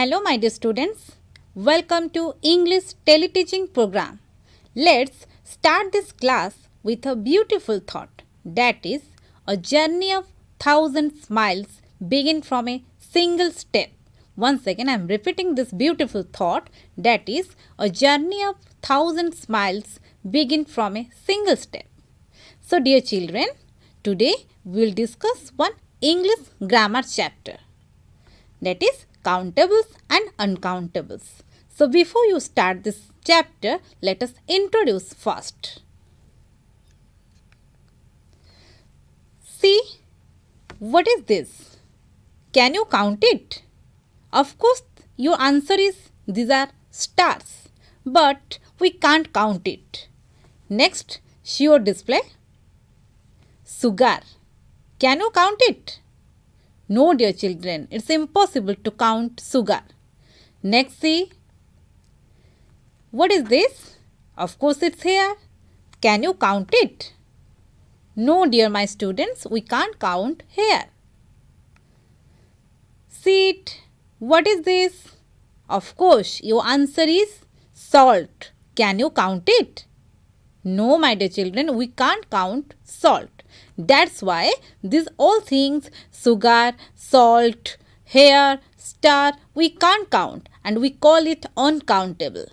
Hello my dear students, welcome to English teleteaching program. Let's start this class with a beautiful thought, that is, a journey of 1,000 miles begin from a single step. Once again I am repeating this beautiful thought, that is, a journey of 1,000 miles begin from a single step. So dear children, today we will discuss one English grammar chapter, that is countables and uncountables. So before you start this chapter, let us introduce first. See, what is this? Can you count it? Of course, your answer is these are stars, but we can't count it. Next, show display. Sugar. Can you count it? No, dear children, it's impossible to count sugar. Next, see. What is this? Of course, it's here. Can you count it? No, dear my students, we can't count here. See it. What is this? Of course, your answer is salt. Can you count it? No, my dear children, we can't count salt. That's why these all things, sugar, salt, hair, star, we can't count and we call it uncountable.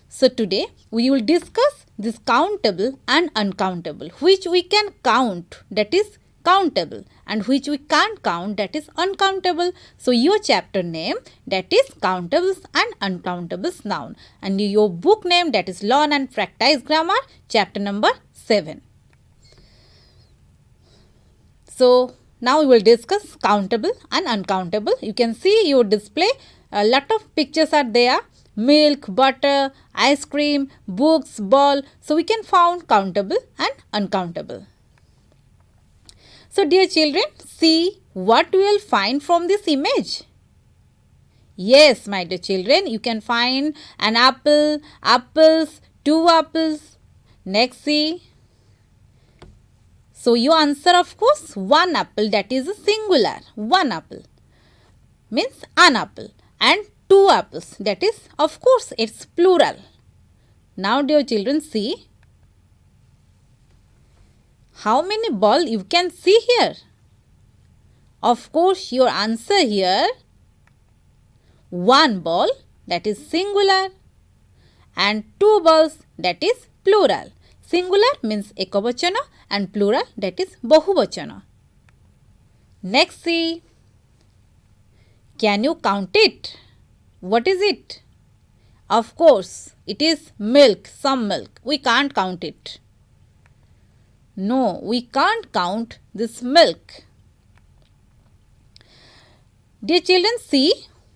So today we will discuss this countable and uncountable, which we can count, that is countable, and which we can't count, that is uncountable. So your chapter name, that is countables and uncountables noun, and your book name, that is Learn and Practice Grammar, chapter number 7. So now we will discuss countable and uncountable. You can see your display, a lot of pictures are there. Milk, butter, ice cream, books, ball. So we can find countable and uncountable. So dear children, see what we will find from this image. Yes, my dear children, you can find an apple, apples, 2 apples. Next, see. So you answer, of course, 1 apple, that is a singular. 1 apple means an apple, and 2 apples, that is, of course, it's plural. Now dear children, see how many balls you can see here. Of course, your answer here, 1 ball, that is singular, and 2 balls, that is plural. Singular means ekavachana and plural, that is bahuvachana. Next, see. Can you count it? What is it? Of course, it is milk, some milk. We can't count it. No, we can't count this milk. Dear children, see,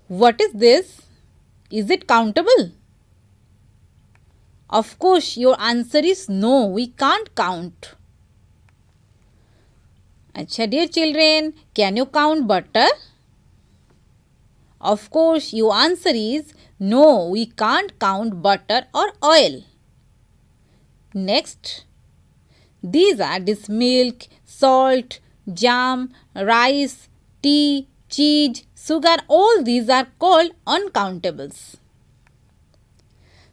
what is this? Is it countable? Of course, your answer is no, we can't count. Acha, dear children, can you count butter? Of course, your answer is no, we can't count butter or oil. Next, these are this milk, salt, jam, rice, tea, cheese, sugar, all these are called uncountables.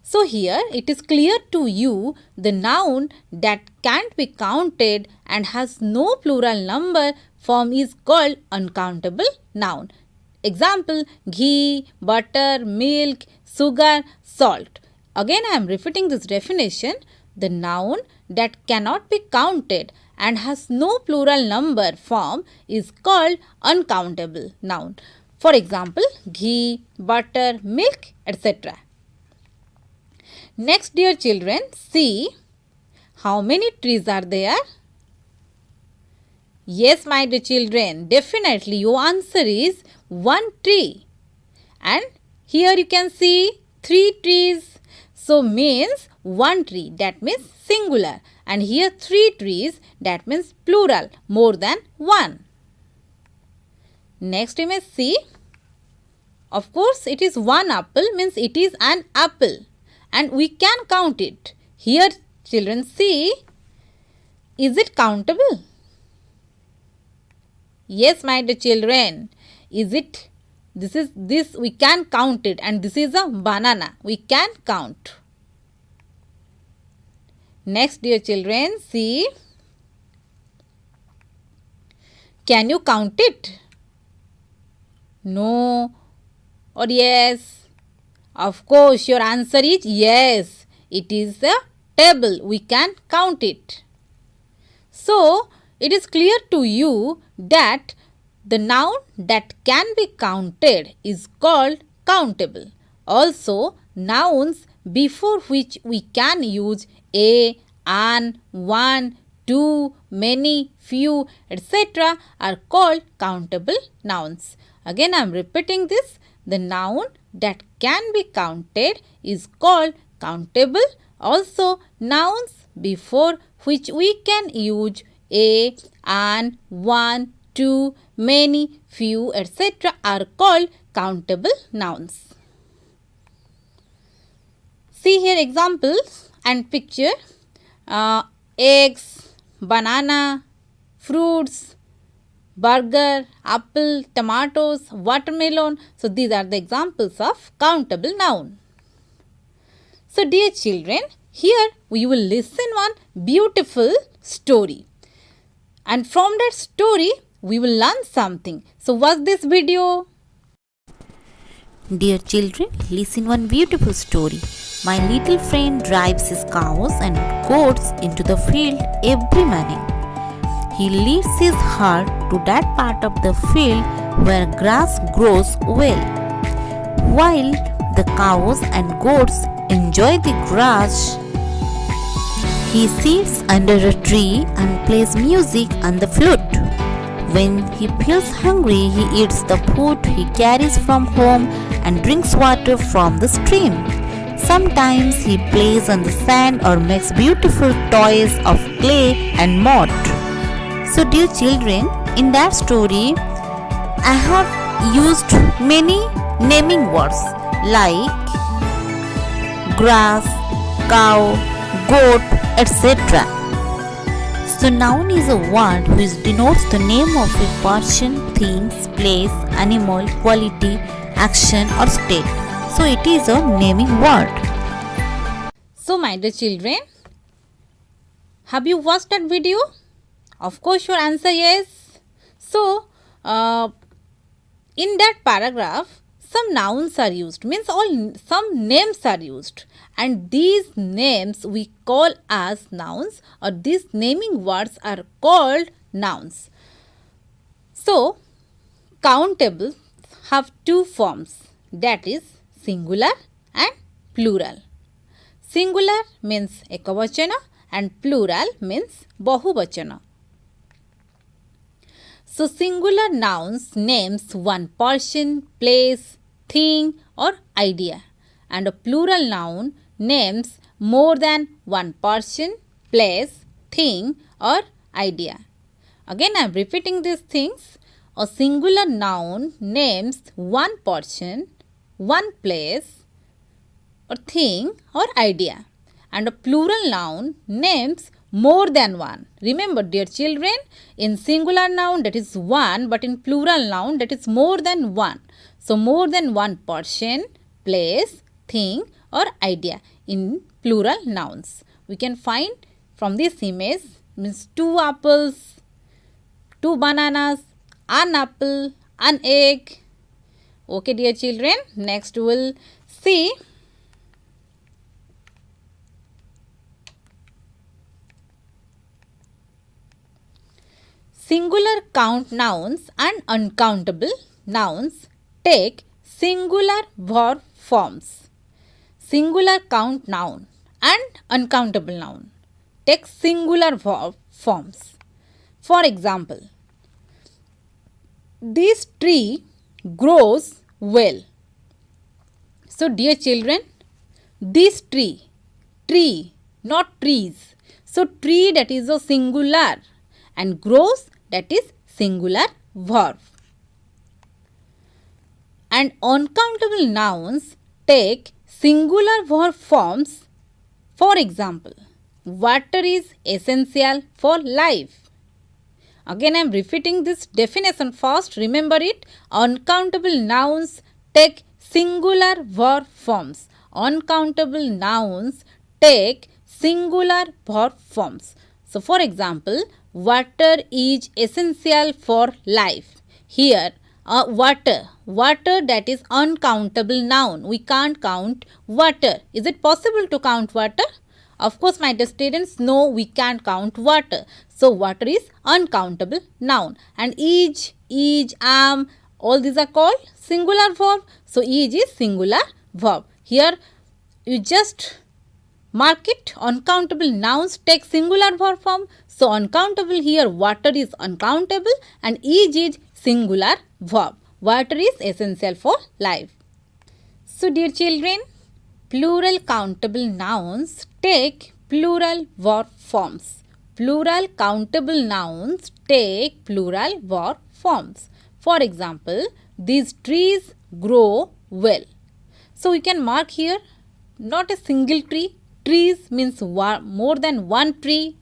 So here it is clear to you the noun that can't be counted and has no plural number form is called uncountable noun. Example, ghee, butter, milk, sugar, salt. Again I am repeating this definition. The noun that cannot be counted and has no plural number form is called uncountable noun. For example, ghee, butter, milk, etc. Next, dear children, see how many trees are there. Yes, my dear children, definitely your answer is 1 tree. And here you can see 3 trees. So means 1 tree, that means singular. And here 3 trees, that means plural, more than 1. Next you may see, of course it is 1 apple, means it is an apple. And we can count it. Here children, see, is it countable? Yes, my dear children, is it This we can count it, and this is a banana. We can count. Next, dear children, see. Can you count it? No or yes? Of course, your answer is yes. It is a table. We can count it. So, it is clear to you that the noun that can be counted is called countable. Also, nouns before which we can use a, an, one, two, many, few, etc. are called countable nouns. Again, I am repeating this. The noun that can be counted is called countable. Also, nouns before which we can use a, an, one, two, many, few, etc. are called countable nouns. See here examples and picture. Eggs, banana, fruits, burger, apple, tomatoes, watermelon. So, these are the examples of countable noun. So, dear children, here we will listen one beautiful story. And from that story, we will learn something. So, watch this video. Dear children, listen one beautiful story. My little friend drives his cows and goats into the field every morning. He leads his herd to that part of the field where grass grows well. While the cows and goats enjoy the grass, he sits under a tree and plays music on the flute. When he feels hungry, he eats the food he carries from home and drinks water from the stream. Sometimes he plays on the sand or makes beautiful toys of clay and mud. So, dear children, in that story, I have used many naming words like grass, cow, goat, etc. So, noun is a word which denotes the name of a person, things, place, animal, quality, action or state. So, it is a naming word. So, my dear children, have you watched that video? Of course, your answer yes. So, in that paragraph, some nouns are used, means some names are used, and these names we call as nouns, or these naming words are called nouns. So, countable have two forms, that is singular and plural. Singular means ekavachana and plural means bahuvachana. So, singular nouns names one person, place, thing or idea, and a plural noun names more than one person, place, thing or idea. Again, I am repeating these things. A singular noun names one person, one place or thing or idea, and a plural noun names more than one. Remember, dear children, in singular noun that is one, but in plural noun that is more than one. So, more than one person, place, thing or idea in plural nouns. We can find from this image, means two apples, two bananas, an apple, an egg. Okay, dear children, next we will see singular count nouns and uncountable nouns take singular verb forms. Singular count noun and uncountable noun take singular verb forms. For example, this tree grows well. So, dear children, this tree, not trees. So, tree that is a singular and grows that is singular verb. And uncountable nouns take singular verb forms. For example, water is essential for life. Again I am repeating this definition first. Remember it. Uncountable nouns take singular verb forms. Uncountable nouns take singular verb forms. So for example, water is essential for life. Here water that is uncountable noun. We can't count water. Is it possible to count water? Of course, my dear students, no, we can't count water. So water is uncountable noun. And is, am, all these are called singular verb. So is singular verb. Here you just mark it. Uncountable nouns take singular verb form. So uncountable, here water is uncountable and is singular verb. Water is essential for life. So dear children, plural countable nouns take plural verb forms. Plural countable nouns take plural verb forms. For example, these trees grow well. So we can mark here not a single tree. Trees means more than one tree.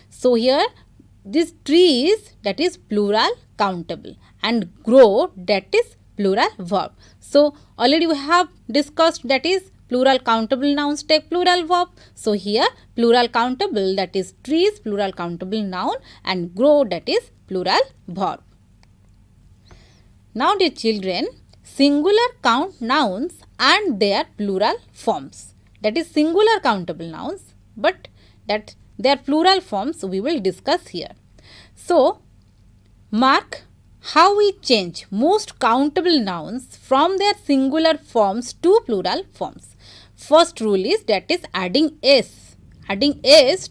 So here these trees, that is plural countable, and grow, that is plural verb. So already we have discussed, that is plural countable nouns take plural verb. So here plural countable, that is trees, plural countable noun, and grow, that is plural verb. Now dear children, singular count nouns and their plural forms. That is singular countable nouns, but that their plural forms we will discuss here. So mark how we change most countable nouns from their singular forms to plural forms. First rule is, that is adding s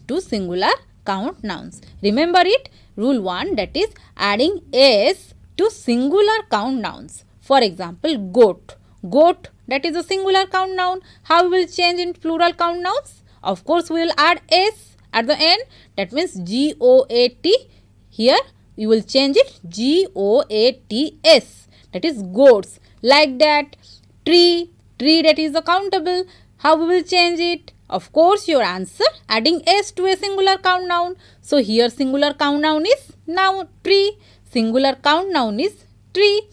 to singular count nouns. Remember it, rule 1, that is adding s to singular count nouns. For example, goat, that is a singular count noun. How we will change in plural count nouns? Of course, we will add s at the end. That means GOAT. Here we will change it GOATS. That is goats. Like that, tree, that is a countable. How we will change it? Of course, your answer, adding s to a singular count noun. So here singular count noun is noun, tree. Singular count noun is tree.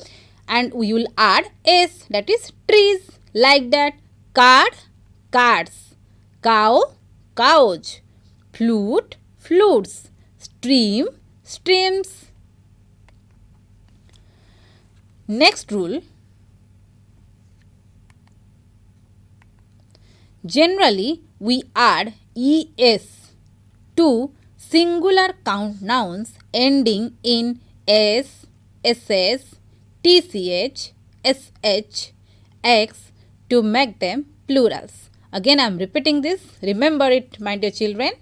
And we will add s, that is trees. Like that, card, cards, cow, cows, flute, flutes, stream, streams. Next rule. Generally, we add es to singular count nouns ending in s, ss, tch, sh, x to make them plurals. Again, I am repeating this. Remember it, my dear children.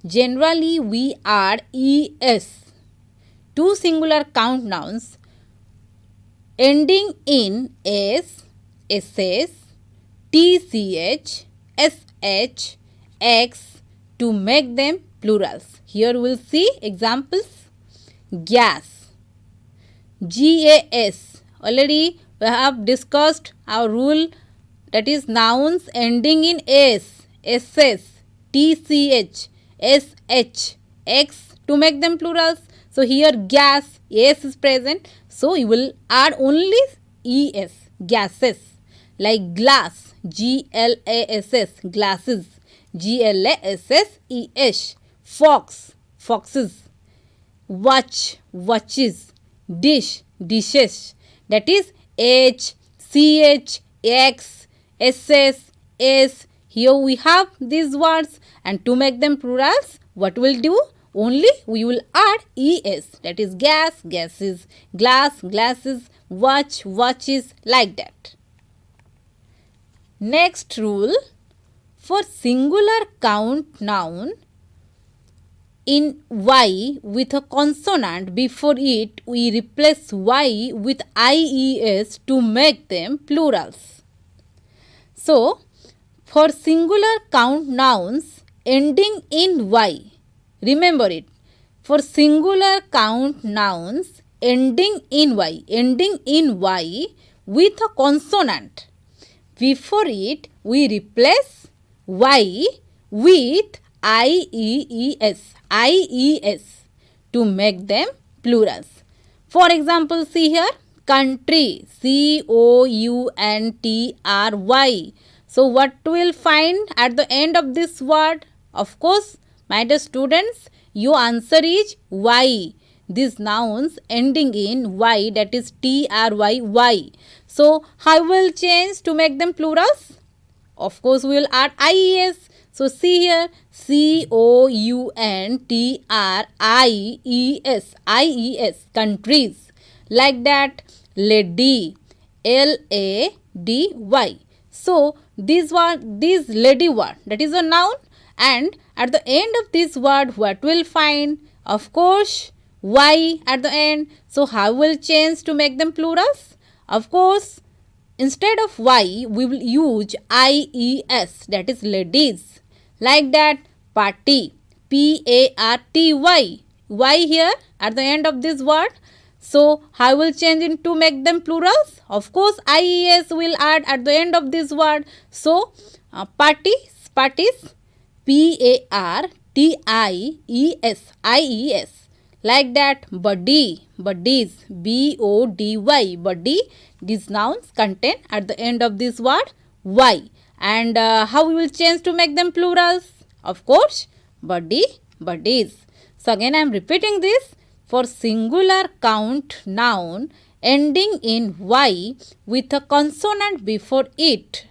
Generally, we add es to singular count nouns ending in s, ss, tch, sh, x to make them plurals. Here we will see examples. Gas, gas. Already we have discussed our rule, that is nouns ending in s, ss, tch, sh, x to make them plurals. So here gas, s is present. So you will add only es, gases. Like glass, glass, glasses, glasses, fox, foxes, watch, watches, dish, dishes. That is h, ch, x, ss, s. Here we have these words, and to make them plurals, what we'll do? Only we will add es, that is gas, gases, glass, glasses, watch, watches, like that. Next rule, for singular count noun in y with a consonant before it, we replace y with ies to make them plurals. So, for singular count nouns ending in y, remember it, for singular count nouns ending in y with a consonant, before it we replace y with ies to make them plurals. For example, see here, country, COUNTRY. So what we'll find at the end of this word? Of course, my dear students, your answer is Y. These nouns ending in Y, that is TRY, Y. So how will change to make them plurals? Of course, we will add IES. So see here, COUNTRIES, countries. Like that, lady, LADY. So these lady word, that is a noun, and at the end of this word, what we'll find? Of course, Y at the end. So how will change to make them plurals? Of course, instead of Y, we will use IES, that is ladies. Like that, party, PARTY, Y here at the end of this word. So how will change into make them plurals? Of course, IES will add at the end of this word. So parties, PARTIES. Like that, buddies, BODY, buddy. These nouns contain at the end of this word Y. And how we will change to make them plurals? Of course, buddies. So again I am repeating this. For singular count noun ending in Y with a consonant before it.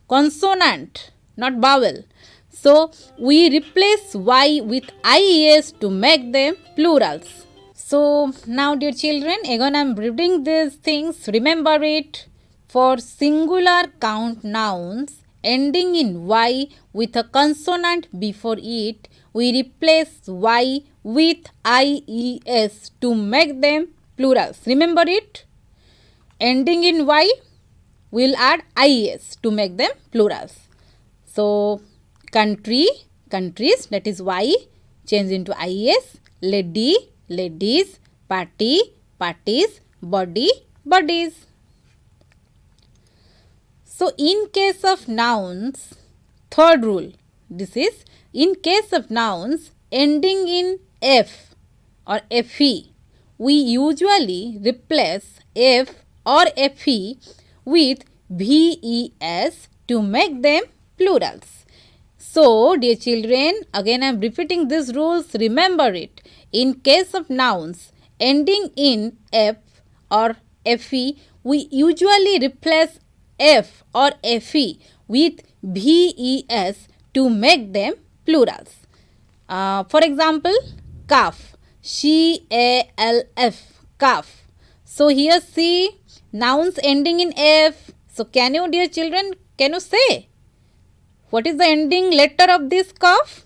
Consonant, not vowel. So we replace Y with IES to make them plurals. So now dear children, again I am reading these things. Remember it. For singular count nouns ending in Y with a consonant before it, we replace Y with IES to make them plurals. Remember it. Ending in Y, we will add IES to make them plurals. So countries, that is Y, change into IES. Lady, ladies. Party, parties. Body, bodies. So in case of nouns, third rule, this is in case of nouns ending in F or FE, we usually replace F or FE with VES to make them plurals. So dear children, again I am repeating these rules. Remember it. In case of nouns ending in F or FE, we usually replace F or FE with VES to make them plurals. For example, calf, CALF, calf. So here see nouns ending in F. So can you, dear children, can you say what is the ending letter of this calf?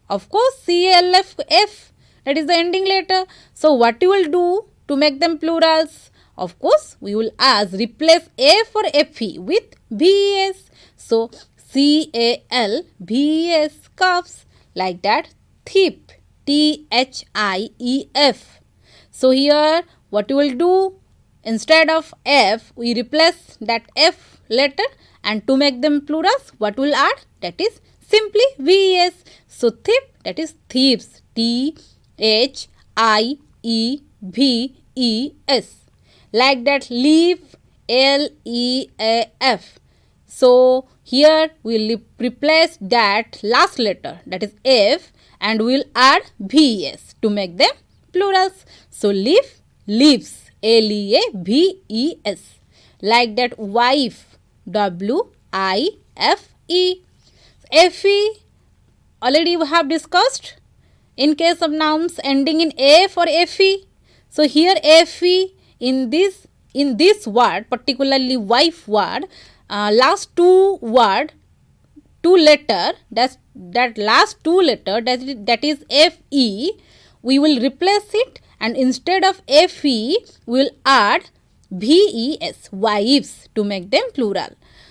Of course, CALF, F. That is the ending letter. So what you will do to make them plurals? Of course, we will replace F or FE with VES. So CALVES, calves. Like that, thief, THIEF. So here what you will do? Instead of F, we replace that F letter, and to make them plurals, what will add? That is simply VES. So thief, that is thieves, THIEVES. Like that, leaf, LEAF. So here we will replace that last letter, that is F, and we will add VES to make them plurals. So leaf, leaves, LEAVES. Like that, wife, WIFE. FE, already we have discussed in case of nouns ending in F or FE. So here FE in this word, particularly wife word, last two letter, that last two letter, that is FE, we will replace it, and instead of FE, we will add VES, wives, to make them plural.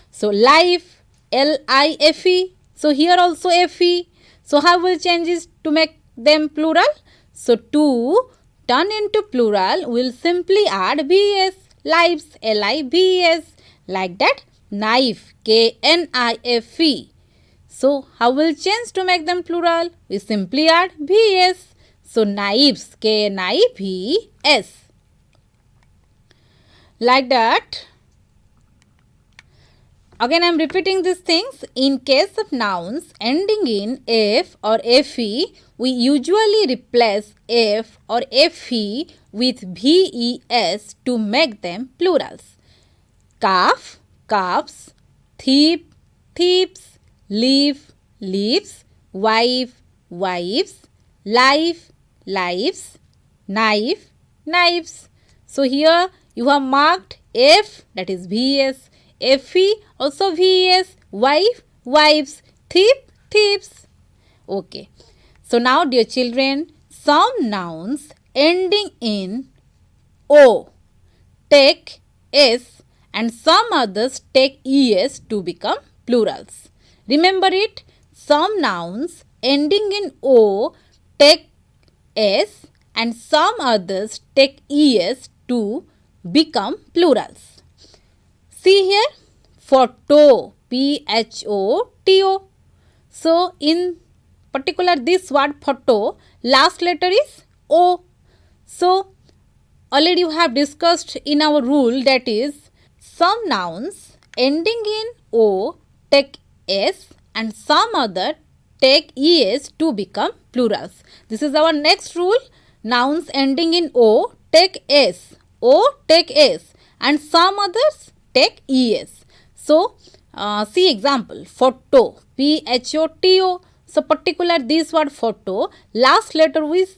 So life, LIFE. So here also FE. So how will changes to make them plural? So to turn into plural, we will simply add VES, lives, LIVES. Like that, knife, KNIFE. So how will change to make them plural? We simply add VES. So knives, K-N-I-V-E-S. Like that. Again I am repeating these things. In case of nouns ending in F or FE, we usually replace F or FE with VES to make them plurals. Calf, calves, thief, thieves, leaf, leaves, wife, wives, life, lives, knife, knives. So here you have marked F, that is VES, FE also VES, wife, wives, thief, thieves. Okay. So now dear children, some nouns ending in O take S and some others take ES to become plurals. Remember it, some nouns ending in O take S and some others take ES to become plurals. See here, photo, P-H-O-T-O. So in particular this word photo, last letter is O. So already we have discussed in our rule, that is some nouns ending in O take S and some other take ES to become plurals. This is our next rule. Nouns ending in O take S, O take S and some others take ES. So see example, photo, P-H-O-T-O. So particular this word photo, last letter is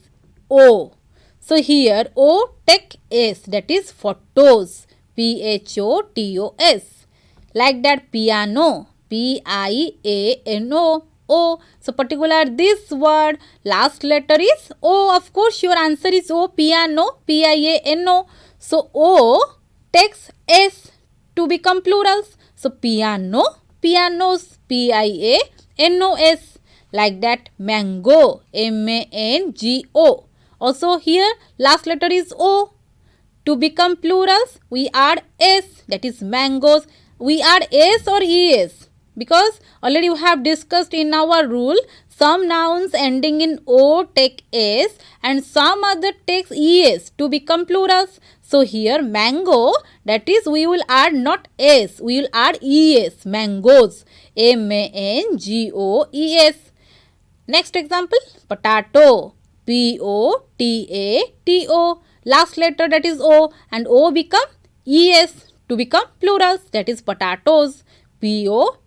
O. So here O take S, that is photos, P-H-O-T-O-S. Like that piano, P-I-A-N-O, O. So particular this word, last letter is O. Of course your answer is O, piano, P-I-A-N-O. So O takes S to become plurals. So piano, pianos, P-I-A-N-O-S. Like that mango, M-A-N-G-O. Also here last letter is O. To become plurals we add S, that is mangoes. We add S or ES because already we have discussed in our rule, some nouns ending in O take S and some other takes ES to become plurals. So here mango, that is we will add not S, we will add ES, mangoes, M-A-N-G-O-E-S. Next example, potato, P-O-T-A-T-O. Last letter, that is O, and O become ES to become plurals, that is potatoes, P-O-T-A-T-O-E-S.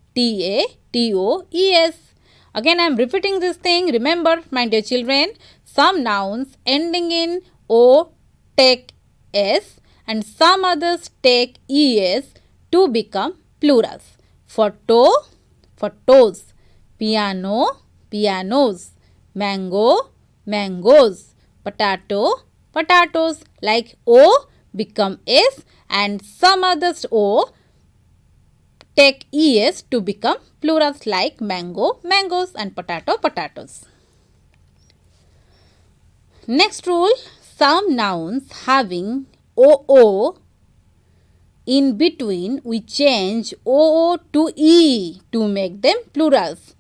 Again I am repeating this thing. Remember my dear children, some nouns ending in O take S and some others take ES to become plurals. Photo, photos, piano, pianos, mango, mangoes, potato, potatoes. Like O become S and some others O take ES to become plurals, like mango, mangoes and potato, potatoes. Next rule, some nouns having OO in between we change OO to E to make them plurals.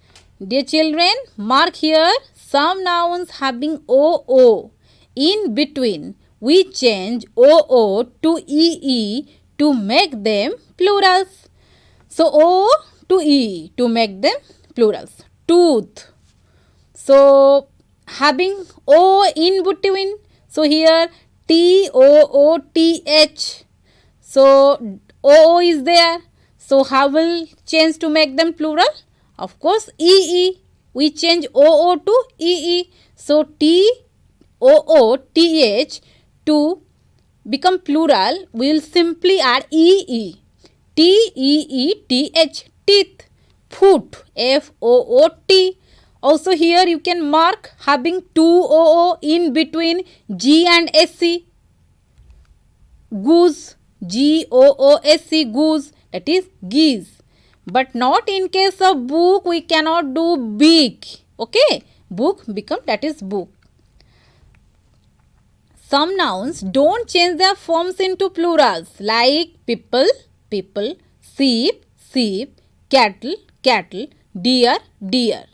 Dear children, mark here, some nouns having OO in between we change OO to EE to make them plurals. So O to E to make them plurals. Tooth. So having O in between, so here T-O-O-T-H. So O is there. So how will change to make them plural? Of course EE. We change OO to EE. So T-O-O-T-H to become plural, we will simply add EE. T-E-E-T-H, teeth. Foot, F-O-O-T. Also here you can mark having two O-O in between G and S-C. Goose, G-O-O-S-E, goose, that is geese. But not in case of book, we cannot do big. Okay, book become, that is book. Some nouns don't change their forms into plurals, like people, people, sheep, sheep, cattle, cattle, deer, deer.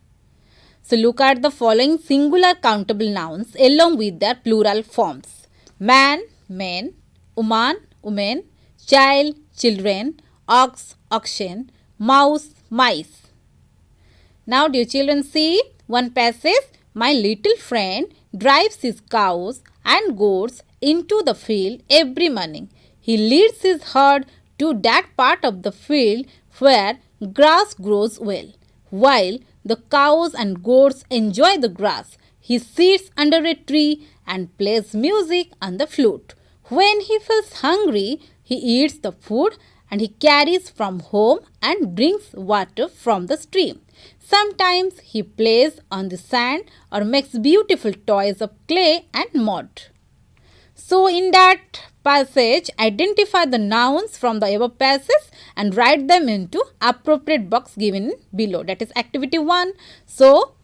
So look at the following singular countable nouns along with their plural forms. Man, men, woman, women, child, children, ox, oxen, mouse, mice. Now dear children, see one passage. My little friend drives his cows and goats into the field every morning. He leads his herd to that part of the field where grass grows well. While the cows and goats enjoy the grass, he sits under a tree and plays music on the flute. When he feels hungry, he eats the food and he carries from home and drinks water from the stream. Sometimes he plays on the sand or makes beautiful toys of clay and mud. So in that passage, identify the nouns from the above passage and write them into appropriate box given below. That is activity 1. So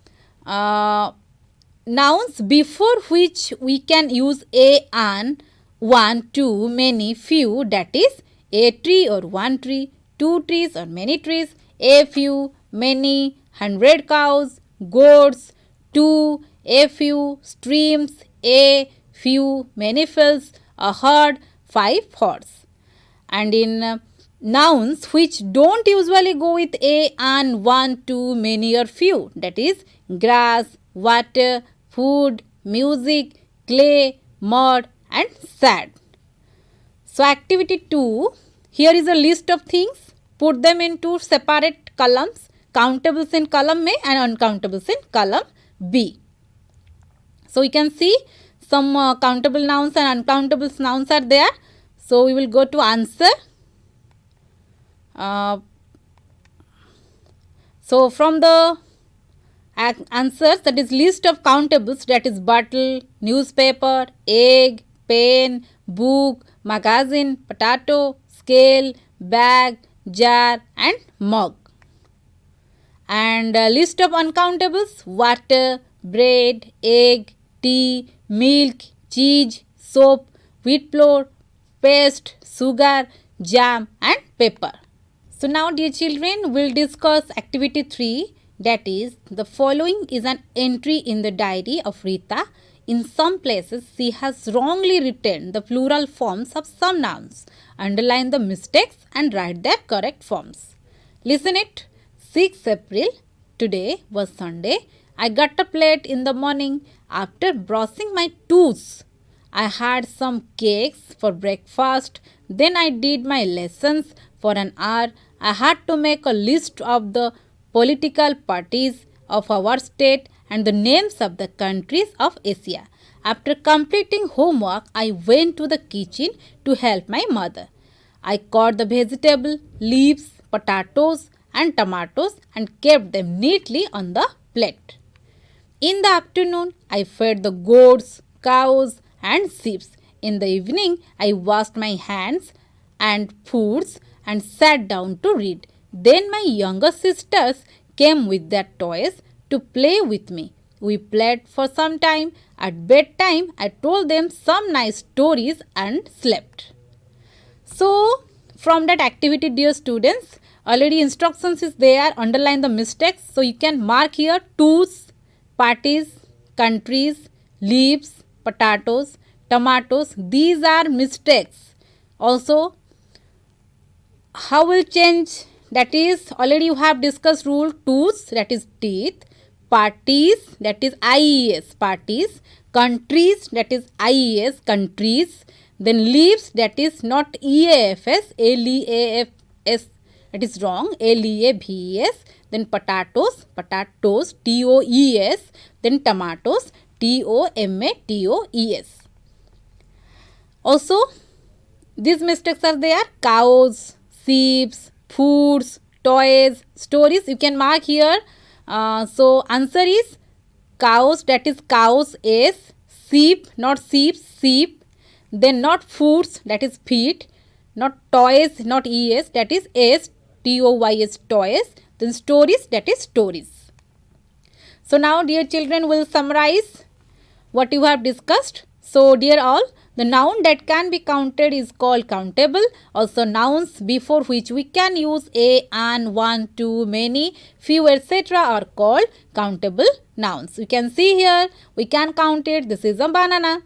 nouns before which we can use a, an, one, two, many, few, that is a tree or one tree, two trees or many trees, a few, many, 100 cows, goats, two, a few, streams, a few, many fields, a herd, 5 horse. And in nouns which don't usually go with a, an, one, two, many or few, that is grass, water, food, music, clay, mud and sand. So activity 2, here is a list of things. Put them into separate columns. Countables in column A and uncountables in column B. So we can see some countable nouns and uncountable nouns are there. So we will go to answer. So from the answers, that is list of countables, that is bottle, newspaper, egg, pen, book, magazine, potato, scale, bag, jar and mug. And list of uncountables, water, bread, egg, tea, milk, cheese, soap, wheat flour, paste, sugar, jam and pepper. So now dear children, we will discuss activity 3, that is the following is an entry in the diary of Rita. In some places she has wrongly written the plural forms of some nouns. Underline the mistakes and write their correct forms. Listen it. 6 April, today was Sunday. I got up late in the morning after brushing my teeth. I had some cakes for breakfast. Then I did my lessons for an hour. I had to make a list of the political parties of our state and the names of the countries of Asia. After completing homework, I went to the kitchen to help my mother. I cut the vegetable, leaves, potatoes and tomatoes and kept them neatly on the plate. In the afternoon, I fed the goats, cows and sheep. In the evening, I washed my hands and foods and sat down to read. Then my younger sisters came with their toys to play with me. We played for some time. At bedtime, I told them some nice stories and slept. So, from that activity, dear students, already instructions is there. Underline the mistakes. So, you can mark here tools, parties, countries, leaves, potatoes, tomatoes. These are mistakes. Also, how will change? That is, already you have discussed rule. Tooth, that is teeth. Parties, that is IES, parties. Countries, that is IES, countries. Then leaves, that is not EAFS, LEAFS, that is wrong, LEAVES. Then potatoes, potatoes, TOES. Then tomatoes, TOMATOES. Also, these mistakes are there. Cows, sheep, foods, toys, stories. You can mark here. So, answer is cows, that is cows, S. Sheep, not sheep, sheep. Then not foods, that is feet. Not toys, not ES, that is S, TOYS, toys. Then stories, that is stories. So, now dear children, will summarize what you have discussed. So, dear all, the noun that can be counted is called countable. Also, nouns before which we can use a, an, one, two, many, few, etc. are called countable nouns. You can see here, we can count it. This is a banana.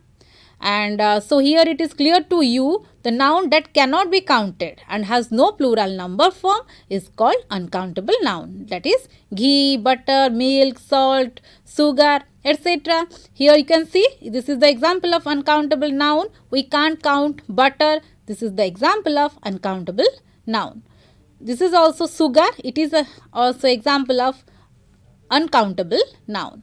And so here it is clear to you, the noun that cannot be counted and has no plural number form is called uncountable noun. That is ghee, butter, milk, salt, sugar, etc. Here you can see, this is the example of uncountable noun. We can't count butter. This is the example of uncountable noun. This is also sugar. It is also example of uncountable noun.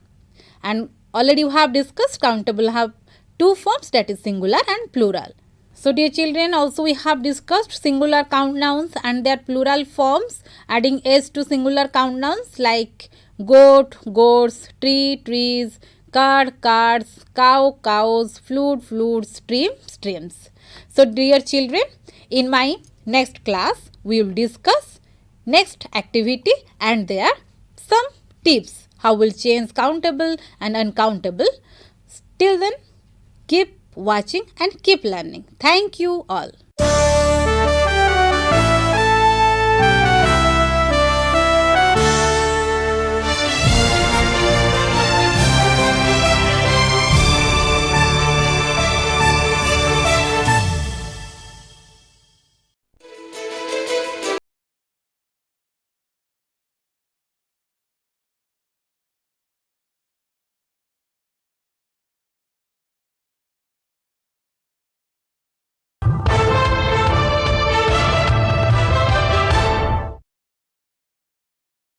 And already you have discussed countable have two forms, that is singular and plural. So dear children, also we have discussed singular count nouns and their plural forms, adding s to singular count nouns like goat, goats, tree, trees, card, cards, cow, cows, flute, flutes, stream, streams. So dear children, in my next class we will discuss next activity and there some tips how we'll change countable and uncountable. Till then, keep watching and keep learning. Thank you all.